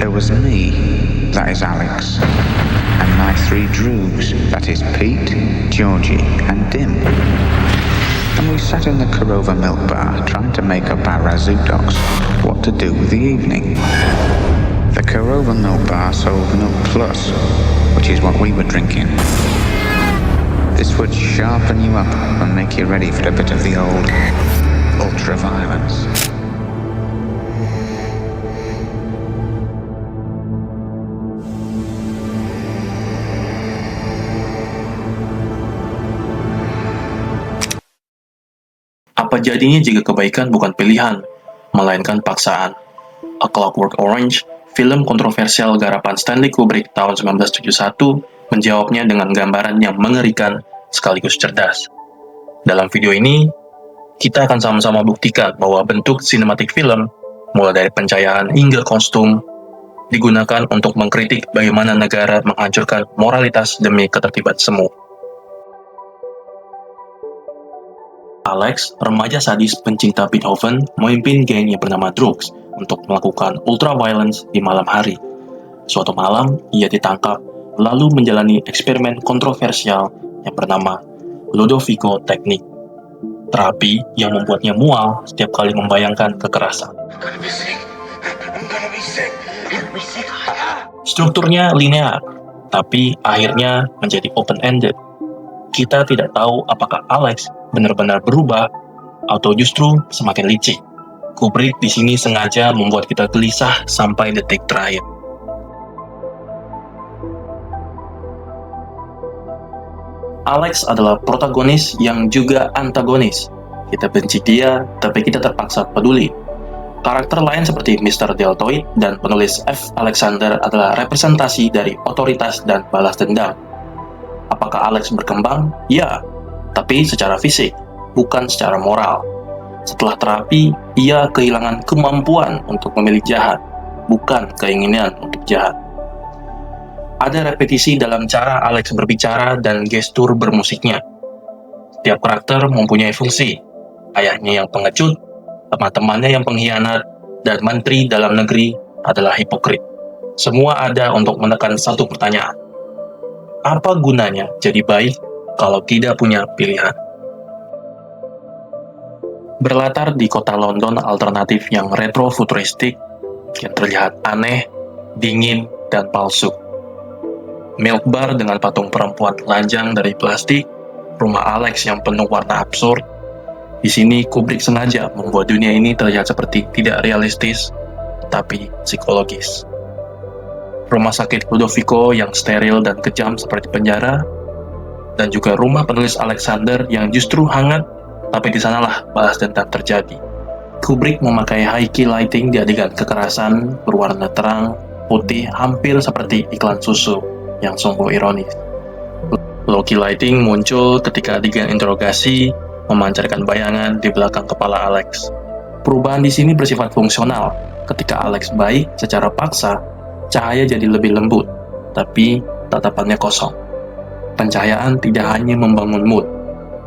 There was me, that is Alex, and my three Droogs, that is Pete, Georgie, and Dim. And we sat in the Korova milk bar trying to make up our Razudoks what to do with the evening. The Korova milk bar sold Milk Plus, which is what we were drinking. This would sharpen you up and make you ready for a bit of the old ultra-violence. Apa jadinya jika kebaikan bukan pilihan, melainkan paksaan? A Clockwork Orange, film kontroversial garapan Stanley Kubrick tahun 1971, menjawabnya dengan gambaran yang mengerikan sekaligus cerdas. Dalam video ini, kita akan sama-sama buktikan bahwa bentuk sinematik film, mulai dari pencahayaan hingga kostum, digunakan untuk mengkritik bagaimana negara menghancurkan moralitas demi ketertiban semu. Alex, remaja sadis pencinta Beethoven, memimpin geng yang bernama Droogs untuk melakukan ultra-violence di malam hari. Suatu malam, ia ditangkap, lalu menjalani eksperimen kontroversial yang bernama Ludovico Technique. Terapi yang membuatnya mual setiap kali membayangkan kekerasan. Strukturnya linear, tapi akhirnya menjadi open-ended. Kita tidak tahu apakah Alex benar-benar berubah atau justru semakin licik. Kubrick di sini sengaja membuat kita gelisah sampai detik terakhir. Alex adalah protagonis yang juga antagonis. Kita benci dia, tapi kita terpaksa peduli. Karakter lain seperti Mr. Deltoid dan penulis F. Alexander adalah representasi dari otoritas dan balas dendam. Apakah Alex berkembang? Ya, tapi secara fisik, bukan secara moral. Setelah terapi, ia kehilangan kemampuan untuk memilih jahat, bukan keinginan untuk jahat. Ada repetisi dalam cara Alex berbicara dan gestur bermusiknya. Setiap karakter mempunyai fungsi. Ayahnya yang pengecut, teman-temannya yang pengkhianat, dan menteri dalam negeri adalah hipokrit. Semua ada untuk menekan satu pertanyaan. Apa gunanya jadi baik kalau tidak punya pilihan? Berlatar di kota London alternatif yang retro-futuristik, yang terlihat aneh, dingin, dan palsu. Milk bar dengan patung perempuan telanjang dari plastik, rumah Alex yang penuh warna absurd. Di sini Kubrick sengaja membuat dunia ini terlihat seperti tidak realistis, tapi psikologis. Rumah sakit Ludovico yang steril dan kejam seperti penjara, dan juga rumah penulis Alexander yang justru hangat, tapi di sanalah balas dendam terjadi. Kubrick memakai high key lighting di adegan kekerasan berwarna terang, putih, hampir seperti iklan susu, yang sungguh ironis. Low key lighting muncul ketika adegan interogasi memancarkan bayangan di belakang kepala Alex. Perubahan di sini bersifat fungsional. Ketika Alex baik secara paksa, cahaya jadi lebih lembut, tapi tatapannya kosong. Pencahayaan tidak hanya membangun mood,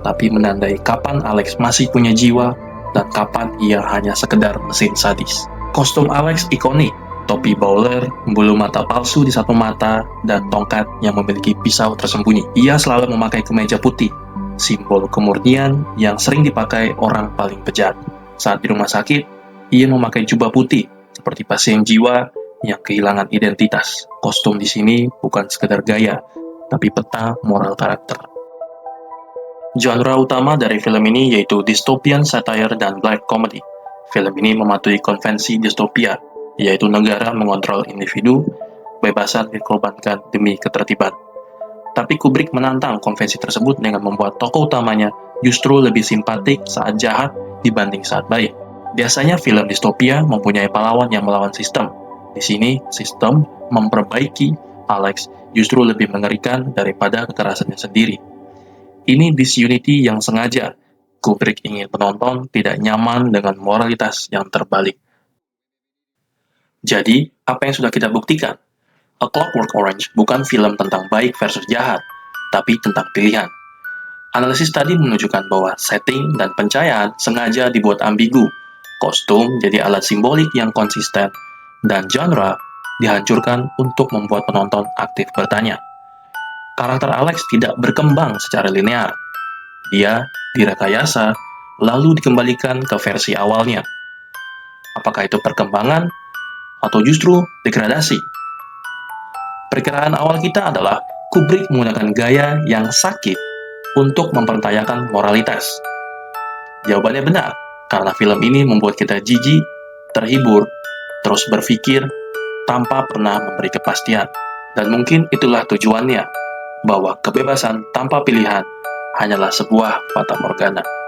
tapi menandai kapan Alex masih punya jiwa dan kapan ia hanya sekedar mesin sadis. Kostum Alex ikonik, topi bowler, bulu mata palsu di satu mata, dan tongkat yang memiliki pisau tersembunyi. Ia selalu memakai kemeja putih, simbol kemurnian yang sering dipakai orang paling bejat. Saat di rumah sakit, ia memakai jubah putih, seperti pasien jiwa yang kehilangan identitas. Kostum di sini bukan sekedar gaya, tapi peta moral karakter. Genre utama dari film ini yaitu dystopian satire dan black comedy. Film ini mematuhi konvensi dystopia, yaitu negara mengontrol individu, kebebasan dikorbankan demi ketertiban. Tapi Kubrick menantang konvensi tersebut dengan membuat tokoh utamanya justru lebih simpatik saat jahat dibanding saat baik. Biasanya film dystopia mempunyai pahlawan yang melawan sistem. Di sini, sistem memperbaiki Alex justru lebih mengerikan daripada kekerasannya sendiri. Ini disunity yang sengaja. Kubrick ingin penonton tidak nyaman dengan moralitas yang terbalik. Jadi, apa yang sudah kita buktikan? A Clockwork Orange bukan film tentang baik versus jahat, tapi tentang pilihan. Analisis tadi menunjukkan bahwa setting dan pencahayaan sengaja dibuat ambigu, kostum jadi alat simbolik yang konsisten, dan genre dihancurkan untuk membuat penonton aktif bertanya. Karakter Alex tidak berkembang secara linear. Dia direkayasa, lalu dikembalikan ke versi awalnya. Apakah itu perkembangan atau justru degradasi? Perkiraan awal kita adalah Kubrick menggunakan gaya yang sakit untuk mempertanyakan moralitas. Jawabannya benar, karena film ini membuat kita jijik, terhibur, terus berpikir tanpa pernah memberi kepastian. Dan mungkin itulah tujuannya, bahwa kebebasan tanpa pilihan hanyalah sebuah fata morgana.